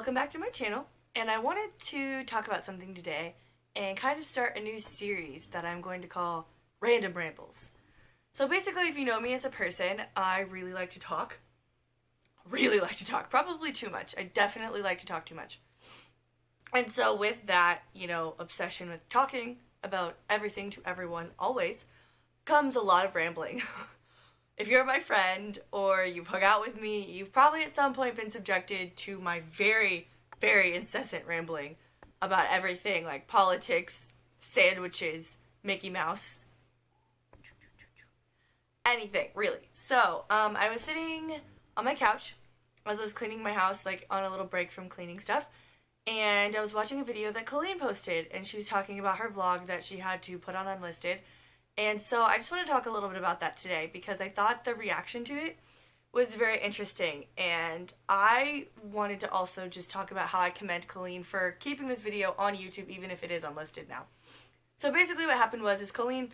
Welcome back to my channel, and I wanted to talk about something today and kind of start a new series that I'm going to call Random Rambles. So basically, if you know me as a person, I really like to talk. Probably too much. I definitely like to talk too much. And so with that, obsession with talking about everything to everyone always, comes a lot of rambling. If you're my friend or you've hung out with me, you've probably at some point been subjected to my very, very incessant rambling about everything like politics, sandwiches, Mickey Mouse, anything, really. So, I was sitting on my couch as I was cleaning my house, like on a little break from cleaning stuff, and I was watching a video that Colleen posted, and she was talking about her vlog that she had to put on unlisted. And so I just want to talk a little bit about that today because I thought the reaction to it was very interesting, and I wanted to also just talk about how I commend Colleen for keeping this video on YouTube even if it is unlisted now. So basically what happened was Colleen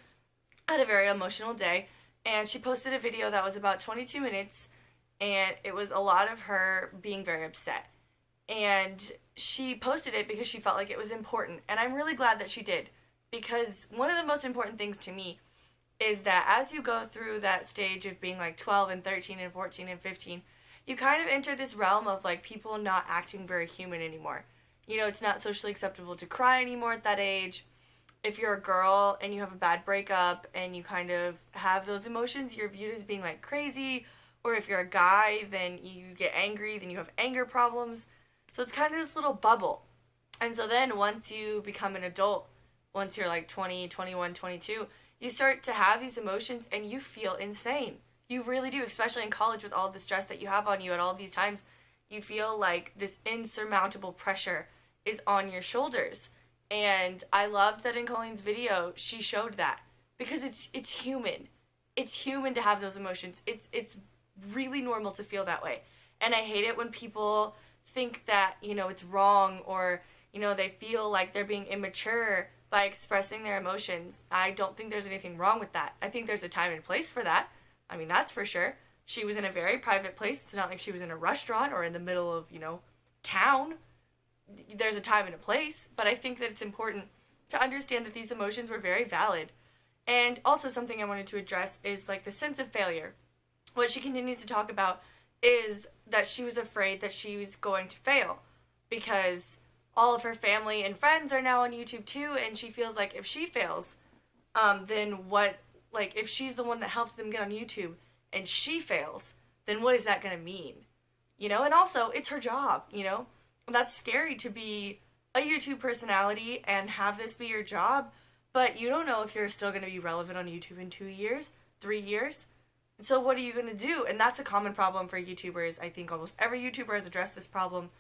had a very emotional day, and she posted a video that was about 22 minutes, and it was a lot of her being very upset. And she posted it because she felt like it was important, and I'm really glad that she did. Because one of the most important things to me is that as you go through that stage of being like 12 and 13 and 14 and 15, you kind of enter this realm of like people not acting very human anymore. It's not socially acceptable to cry anymore at that age. If you're a girl and you have a bad breakup and you kind of have those emotions, you're viewed as being like crazy. Or if you're a guy, then you get angry, then you have anger problems. So it's kind of this little bubble. And so then once you become an adult, once you're like 20, 21, 22, you start to have these emotions and you feel insane. You really do, especially in college with all the stress that you have on you at all these times. You feel like this insurmountable pressure is on your shoulders. And I loved that in Colleen's video, she showed that. Because it's human. It's human to have those emotions. It's really normal to feel that way. And I hate it when people think that, it's wrong or, they feel like they're being immature by expressing their emotions. I don't think there's anything wrong with that. I think there's a time and place for that. I mean, that's for sure. She was in a very private place. It's not like she was in a restaurant or in the middle of, town. There's a time and a place, but I think that it's important to understand that these emotions were very valid. And also something I wanted to address is like the sense of failure. What she continues to talk about is that she was afraid that she was going to fail because all of her family and friends are now on YouTube too, and she feels like if she fails, then what, like if she's the one that helped them get on YouTube and she fails, then what is that going to mean? And also it's her job, That's scary to be a YouTube personality and have this be your job, but you don't know if you're still going to be relevant on YouTube in 2 years, 3 years. And so what are you going to do? And that's a common problem for YouTubers. I think almost every YouTuber has addressed this problem.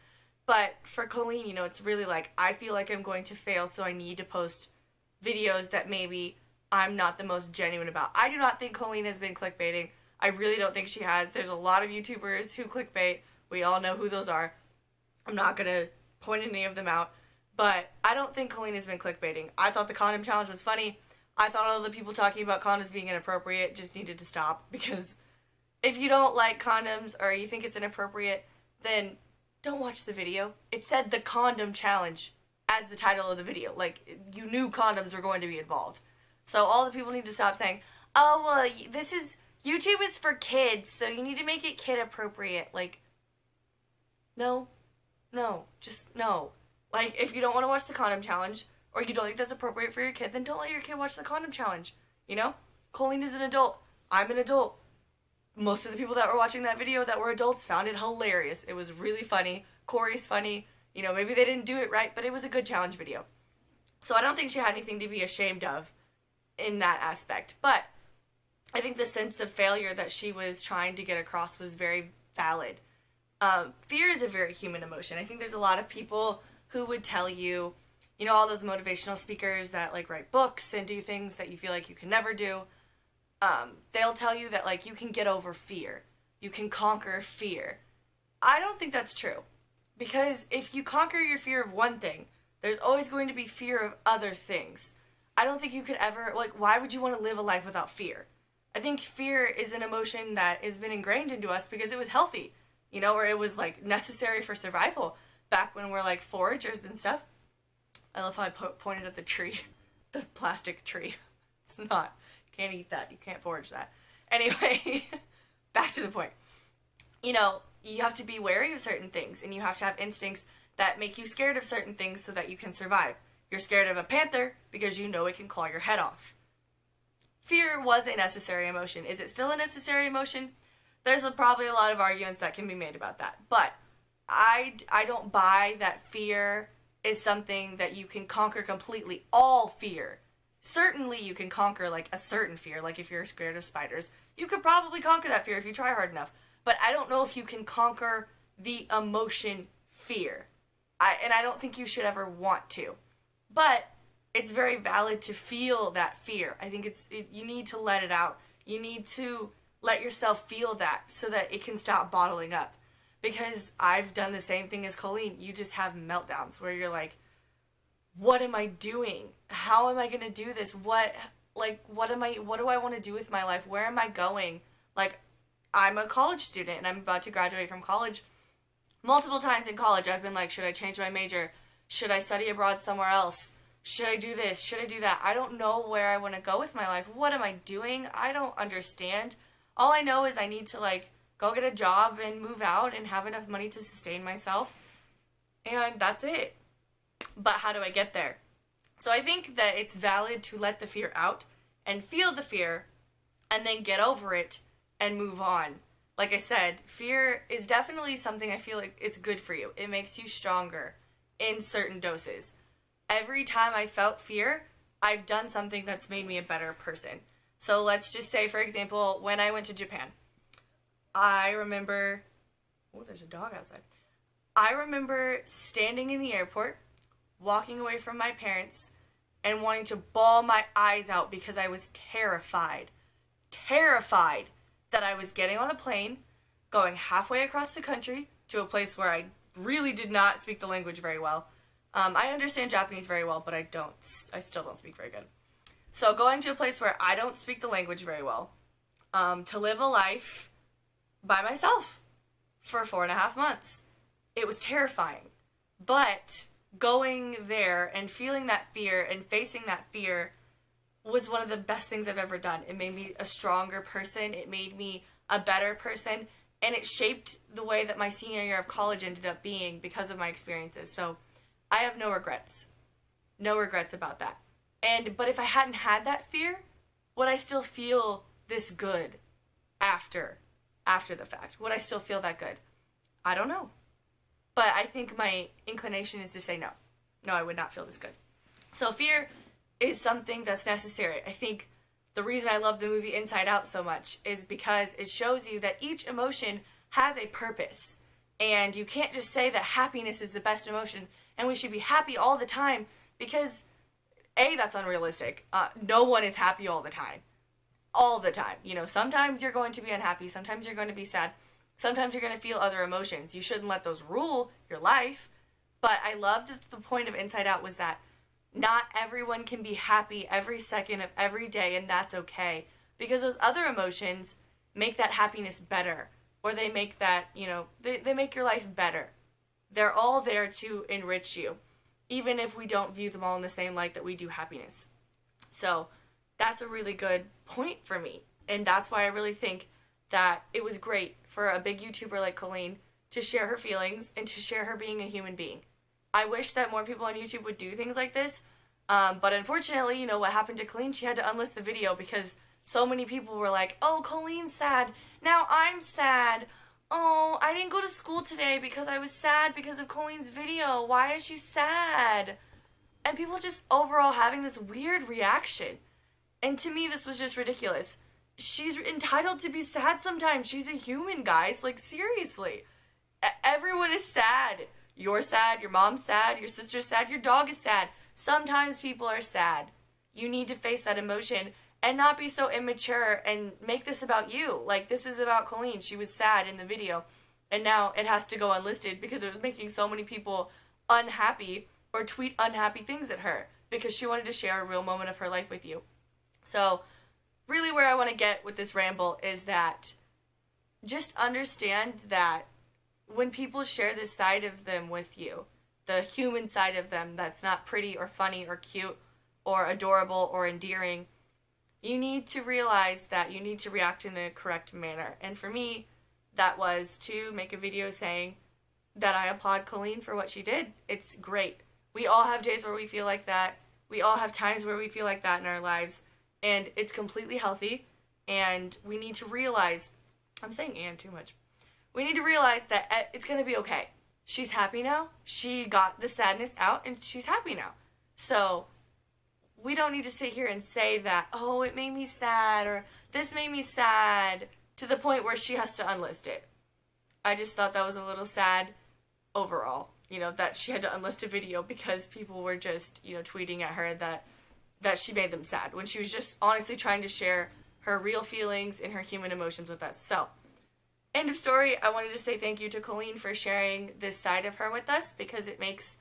But for Colleen, it's really like, I feel like I'm going to fail, so I need to post videos that maybe I'm not the most genuine about. I do not think Colleen has been clickbaiting. I really don't think she has. There's a lot of YouTubers who clickbait. We all know who those are. I'm not going to point any of them out. But I don't think Colleen has been clickbaiting. I thought the condom challenge was funny. I thought all the people talking about condoms being inappropriate just needed to stop. Because if you don't like condoms or you think it's inappropriate, then don't watch the video. It said the condom challenge as the title of the video. Like, you knew condoms were going to be involved. So all the people need to stop saying, oh, well, YouTube is for kids, so you need to make it kid appropriate. Like, no. Just no. Like, if you don't want to watch the condom challenge, or you don't think that's appropriate for your kid, then don't let your kid watch the condom challenge. Colleen is an adult. I'm an adult. Most of the people that were watching that video that were adults found it hilarious. It was really funny. Corey's funny. Maybe they didn't do it right, but it was a good challenge video. So I don't think she had anything to be ashamed of in that aspect. But I think the sense of failure that she was trying to get across was very valid. Fear is a very human emotion. I think there's a lot of people who would tell you, all those motivational speakers that like write books and do things that you feel like you can never do. They'll tell you that, like, you can get over fear. You can conquer fear. I don't think that's true. Because if you conquer your fear of one thing, there's always going to be fear of other things. I don't think you could ever, like, why would you want to live a life without fear? I think fear is an emotion that has been ingrained into us because it was healthy, or it was, like, necessary for survival. back when we're like foragers and stuff. I love how I pointed at the tree, the plastic tree. It's not, you can't eat that, you can't forage that. Anyway, back to the point. You know, you have to be wary of certain things, and you have to have instincts that make you scared of certain things so that you can survive. You're scared of a panther because you know it can claw your head off. Fear was a necessary emotion. Is it still a necessary emotion? There's probably a lot of arguments that can be made about that. But I don't buy that fear is something that you can conquer completely. All fear. Certainly you can conquer like a certain fear, like if you're scared of spiders. You could probably conquer that fear if you try hard enough. But I don't know if you can conquer the emotion fear. And I don't think you should ever want to. But it's very valid to feel that fear. I think you need to let it out. You need to let yourself feel that so that it can stop bottling up. Because I've done the same thing as Colleen. You just have meltdowns where you're like, what am I doing? How am I going to do this? What do I want to do with my life? Where am I going? Like, I'm a college student and I'm about to graduate from college. Multiple times in college, I've been like, should I change my major? Should I study abroad somewhere else? Should I do this? Should I do that? I don't know where I want to go with my life. What am I doing? I don't understand. All I know is I need to, like, go get a job and move out and have enough money to sustain myself. And that's it. But how do I get there? So I think that it's valid to let the fear out and feel the fear and then get over it and move on. Like I said, fear is definitely something I feel like it's good for you. It makes you stronger in certain doses. Every time I felt fear, I've done something that's made me a better person. So let's just say, for example, when I went to Japan, I remember, oh, there's a dog outside. I remember standing in the airport, walking away from my parents, and wanting to bawl my eyes out because I was terrified. Terrified that I was getting on a plane, going halfway across the country to a place where I really did not speak the language very well. I understand Japanese very well, but I still don't speak very good. So going to a place where I don't speak the language very well, to live a life by myself for 4.5 months. It was terrifying. But going there and feeling that fear and facing that fear was one of the best things I've ever done. It made me a stronger person. It made me a better person. And it shaped the way that my senior year of college ended up being because of my experiences. So I have no regrets. No regrets about that. But if I hadn't had that fear, would I still feel this good after the fact? Would I still feel that good? I don't know. But I think my inclination is to say no. No, I would not feel this good. So fear is something that's necessary. I think the reason I love the movie Inside Out so much is because it shows you that each emotion has a purpose. And you can't just say that happiness is the best emotion and we should be happy all the time because, A, that's unrealistic. No one is happy all the time. All the time. You know, sometimes you're going to be unhappy. Sometimes you're going to be sad. Sometimes you're going to feel other emotions. You shouldn't let those rule your life. But I loved that the point of Inside Out was that not everyone can be happy every second of every day, and that's okay. Because those other emotions make that happiness better. Or they make that, you know, they make your life better. They're all there to enrich you. Even if we don't view them all in the same light that we do happiness. So that's a really good point for me. And that's why I really think that it was great for a big YouTuber like Colleen to share her feelings and to share her being a human being. I wish that more people on YouTube would do things like this. But unfortunately, you know, what happened to Colleen, she had to unlist the video because so many people were like, oh, Colleen's sad. Now I'm sad. Oh, I didn't go to school today because I was sad because of Colleen's video. Why is she sad? And people just overall having this weird reaction. And to me, this was just ridiculous. She's entitled to be sad sometimes. She's a human, guys. Like, seriously. Everyone is sad. You're sad, your mom's sad, your sister's sad, your dog is sad. Sometimes people are sad. You need to face that emotion and not be so immature and make this about you. Like, this is about Colleen. She was sad in the video. And now it has to go unlisted because it was making so many people unhappy or tweet unhappy things at her because she wanted to share a real moment of her life with you. So, really where I want to get with this ramble is that just understand that when people share this side of them with you, the human side of them that's not pretty or funny or cute or adorable or endearing, you need to realize that you need to react in the correct manner. And for me, that was to make a video saying that I applaud Colleen for what she did. It's great. We all have days where we feel like that. We all have times where we feel like that in our lives. And it's completely healthy. And we need to realize, I'm saying and too much. We need to realize that it's going to be okay. She's happy now. She got the sadness out and she's happy now. So we don't need to sit here and say that, oh, it made me sad or this made me sad, to the point where she has to unlist it. I just thought that was a little sad overall, you know, that she had to unlist a video because people were just, you know, tweeting at her that she made them sad when she was just honestly trying to share her real feelings and her human emotions with us. So, end of story. I wanted to say thank you to Colleen for sharing this side of her with us, because it makes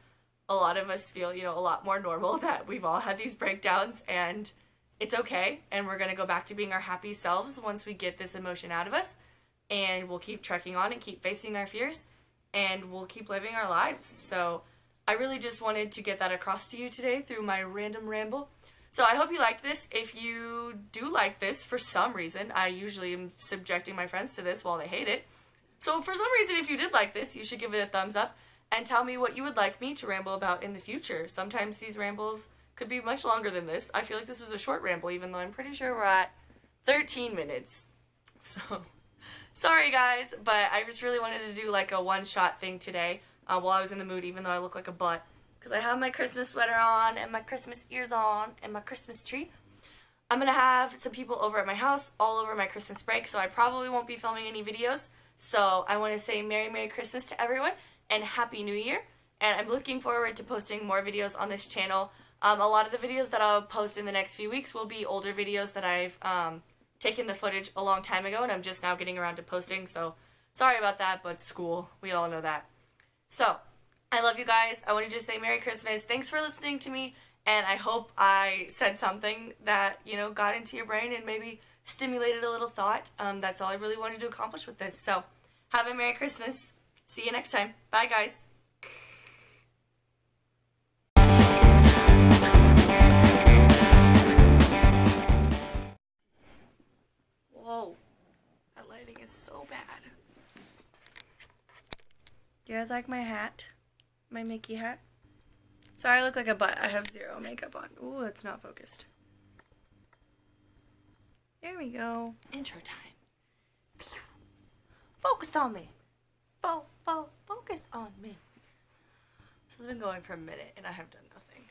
a lot of us feel, you know, a lot more normal that we've all had these breakdowns and it's okay, and we're going to go back to being our happy selves once we get this emotion out of us, and we'll keep trekking on and keep facing our fears, and we'll keep living our lives. So I really just wanted to get that across to you today through my random ramble. So I hope you liked this. If you do like this for some reason, I usually am subjecting my friends to this while they hate it. So for some reason, if you did like this, you should give it a thumbs up and tell me what you would like me to ramble about in the future. Sometimes these rambles could be much longer than this. I feel like this was a short ramble, even though I'm pretty sure we're at 13 minutes. So, sorry guys, but I just really wanted to do like a one-shot thing today while I was in the mood, even though I look like a butt. Because I have my Christmas sweater on, and my Christmas ears on, and my Christmas tree. I'm going to have some people over at my house all over my Christmas break, so I probably won't be filming any videos. So I want to say Merry Christmas to everyone, and Happy New Year. And I'm looking forward to posting more videos on this channel. A lot of the videos that I'll post in the next few weeks will be older videos that I've taken the footage a long time ago, and I'm just now getting around to posting. So sorry about that, but school, we all know that. So, I love you guys. I wanted to just say Merry Christmas. Thanks for listening to me, and I hope I said something that, you know, got into your brain and maybe stimulated a little thought. That's all I really wanted to accomplish with this. So, have a Merry Christmas. See you next time. Bye, guys. Whoa. That lighting is so bad. Do you guys like my hat? My Mickey hat? Sorry, I look like a butt. I have zero makeup on. Ooh, it's not focused. There we go. Intro time. Focus on me. Focus on me. This has been going for a minute and I have done nothing.